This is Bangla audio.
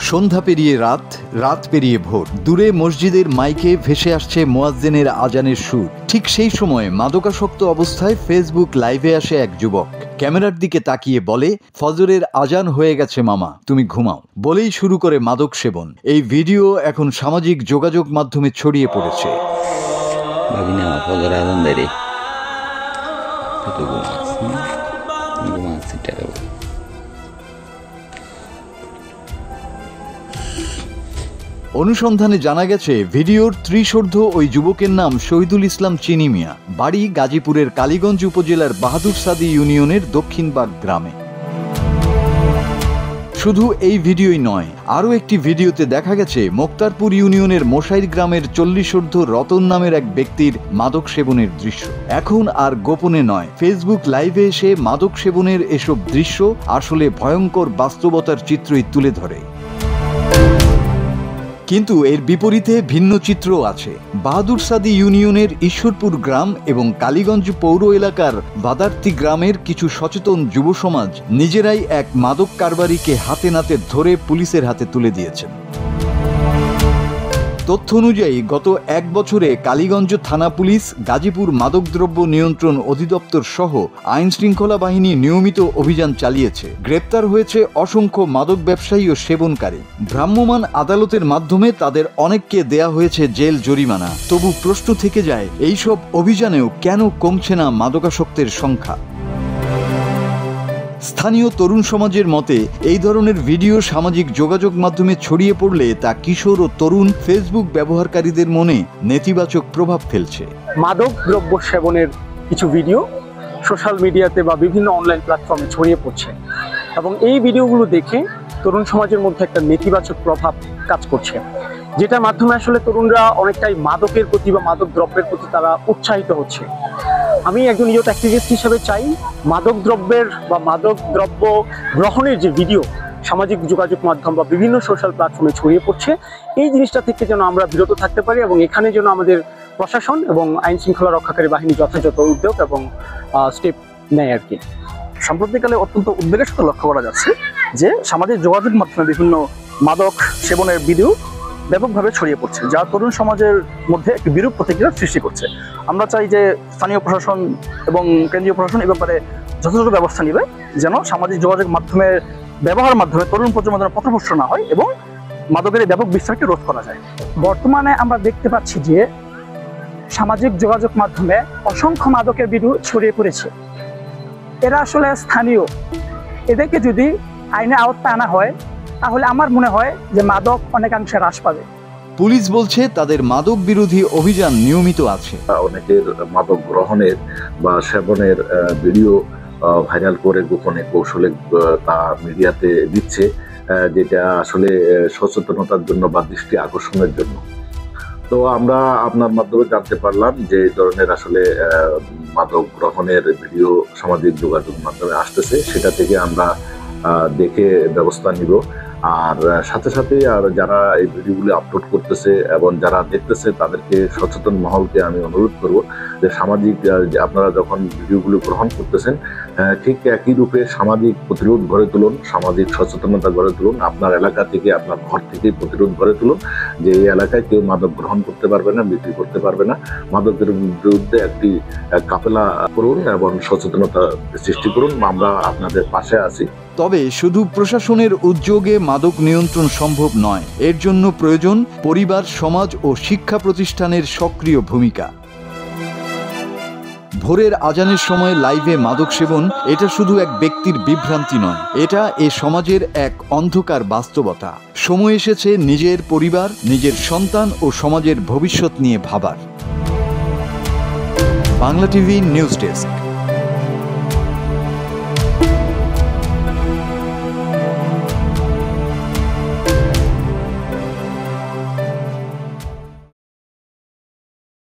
সন্ধ্যা পেরিয়ে রাত, রাত পেরিয়ে ভোর। দূরে মসজিদের মাইকে ভেসে আসছে মুয়াজ্জিনের আজানের সুর। ঠিক সেই সময় মাদকাসক্ত অবস্থায় ফেসবুক লাইভে আসে এক যুবক। ক্যামেরার দিকে তাকিয়ে বলে, ফজরের আজান হয়ে গেছে মামা, তুমি ঘুমাও। বলেই শুরু করে মাদক সেবন। এই ভিডিও এখন সামাজিক যোগাযোগ মাধ্যমে ছড়িয়ে পড়েছে। অনুসন্ধানে জানা গেছে, ভিডিওর ত্রিশোর্ধ্ব ওই যুবকের নাম শহীদুল ইসলাম চিনি মিয়া, বাড়ি গাজীপুরের কালীগঞ্জ উপজেলার বাহাদুর সাদি ইউনিয়নের দক্ষিণবাগ গ্রামে। শুধু এই ভিডিওই নয়, আরও একটি ভিডিওতে দেখা গেছে মোক্তারপুর ইউনিয়নের মোশাইর গ্রামের 40ঊর্ধ্ব রতন নামের এক ব্যক্তির মাদক সেবনের দৃশ্য। এখন আর গোপনে নয়, ফেসবুক লাইভে এসে মাদক সেবনের এসব দৃশ্য আসলে ভয়ঙ্কর বাস্তবতার চিত্রই তুলে ধরে। কিন্তু এর বিপরীতে ভিন্ন চিত্রও আছে। বাহাদুর সাদি ইউনিয়নের ঈশ্বরপুর গ্রাম এবং কালীগঞ্জ পৌর এলাকার বাদার্তি গ্রামের কিছু সচেতন যুব সমাজ নিজেরাই এক মাদক কারবারিকে হাতে নাতে ধরে পুলিশের হাতে তুলে দিয়েছেন। তথ্য অনুযায়ী গত এক বছরে কালীগঞ্জ থানা পুলিশ, গাজীপুর মাদকদ্রব্য নিয়ন্ত্রণ অধিদপ্তর সহ আইন শৃঙ্খলা বাহিনী নিয়মিত অভিযান চালিয়েছে। গ্রেপ্তার হয়েছে অসংখ্য মাদক ব্যবসায়ী ও সেবনকারী। ভ্রাম্যমাণ আদালতের মাধ্যমে তাদের অনেককে দেয়া হয়েছে জেল জরিমানা। তবু প্রশ্ন থেকে যায়, এইসব অভিযানেও কেন কমছে না মাদকাসক্তের সংখ্যা? স্থানীয় তরুণ সমাজের মতে, এই ধরনের ভিডিও সামাজিক যোগাযোগ মাধ্যমে ছড়িয়ে পড়লে তা কিশোর ও তরুণ ফেসবুক ব্যবহারকারীদের মনে নেতিবাচক প্রভাব ফেলছে। মাদক দ্রব্য সেবনের কিছু ভিডিও সোশ্যাল মিডিয়াতে বা বিভিন্ন অনলাইন প্ল্যাটফর্মে ছড়িয়ে পড়ছে এবং এই ভিডিওগুলো দেখে তরুণ সমাজের মধ্যে একটা নেতিবাচক প্রভাব কাজ করছে, যেটার মাধ্যমে আসলে তরুণরা অনেকটাই মাদকের প্রতি বা মাদক দ্রব্যের প্রতি তারা উৎসাহিত হচ্ছে। আমি একজন ইয়ুথ অ্যাক্টিভিস্ট হিসেবে চাই, মাদক দ্রব্যের বা মাদক দ্রব্য গ্রহণের যে ভিডিও সামাজিক যোগাযোগ মাধ্যম বা বিভিন্ন সোশ্যাল প্ল্যাটফর্মে ছড়িয়ে পড়ছে, এই জিনিসটা থেকে যেন আমরা বিরত থাকতে পারি এবং এখানে যেন আমাদের প্রশাসন এবং আইন শৃঙ্খলা রক্ষাকারী বাহিনী যথাযথ উদ্যোগ এবং স্টেপ নেয় আর কি। সাম্প্রতিককালে অত্যন্ত উদ্বেগের সাথে লক্ষ্য করা যাচ্ছে যে সামাজিক যোগাযোগ মাধ্যমে বিভিন্ন মাদক সেবনের ভিডিও ব্যাপকভাবে ছড়িয়ে পড়ছে, যা তরুণ সমাজের মধ্যে একটি বিরূপ প্রতিক্রিয়ার সৃষ্টি করছে। আমরা চাই যে স্থানীয় প্রশাসন এবং কেন্দ্রীয় প্রশাসন এ ব্যাপারে যথাযথ ব্যবস্থা নেবে, যেন সামাজিক যোগাযোগ মাধ্যমের ব্যবহারের মাধ্যমে তরুণ প্রজন্ম যেন পথভ্রষ্ট না হয় এবং মাদকের এই ব্যাপক বিস্তারকে রোধ করা যায়। বর্তমানে আমরা দেখতে পাচ্ছি যে সামাজিক যোগাযোগ মাধ্যমে অসংখ্য মাদকের ভিডিও ছড়িয়ে পড়েছে। এরা আসলে স্থানীয়, এদেরকে যদি আইনে আওতায় আনা হয় তাহলে আমার মনে হয় যে মাদক অনেকাংশে হ্রাস পাবে। পুলিশ বলছে তাদের মাদক বিরোধী অভিযান নিয়মিত আছে। অনেকের মাদক গ্রহণের বা সেবনের ভিডিও ভাইরাল করে গোপনে কৌশলে তা মিডিয়াতে দিচ্ছে, যেটা আসলে সচেতনতার জন্য বা দৃষ্টি আকর্ষণের জন্য। তো আমরা আপনার মাধ্যমে জানতে পারলাম যে এই ধরনের আসলে মাদক গ্রহণের ভিডিও সামাজিক যোগাযোগ মাধ্যমে আসতেছে, সেটা থেকে আমরা দেখে ব্যবস্থা নিব। আর সাথে সাথে আর যারা এই ভিডিওগুলি আপলোড করতেছে এবং যারা দেখতেছে তাদেরকে সচেতন মহলকে আমি অনুরোধ করব যে সামাজিক আপনারা যখন ভিডিওগুলো গ্রহণ করতেছেন ঠিক একই রূপে সামাজিক প্রতিরোধ গড়ে তুলুন, সামাজিক সচেতনতা গড়ে তুলুন। আপনার এলাকা থেকে, আপনার ঘর থেকে প্রতিরোধ গড়ে তুলুন যে এই এলাকায় কেউ মাদক গ্রহণ করতে পারবে না, বিক্রি করতে পারবে না। মাদকের বিরুদ্ধে একটি কাফেলা করুন এবং সচেতনতা সৃষ্টি করুন। আমরা আপনাদের পাশে আছি। তবে শুধু প্রশাসনের উদ্যোগে মাদক নিয়ন্ত্রণ সম্ভব নয়, এর জন্য প্রয়োজন পরিবার, সমাজ ও শিক্ষা প্রতিষ্ঠানের সক্রিয় ভূমিকা। ভোরের আজানের সময় লাইভে মাদক সেবন এটা শুধু এক ব্যক্তির বিভ্রান্তি নয়, এটা এ সমাজের এক অন্ধকার বাস্তবতা। সময় এসেছে নিজের পরিবার, নিজের সন্তান ও সমাজের ভবিষ্যৎ নিয়ে ভাবার। Bangla TV news desk.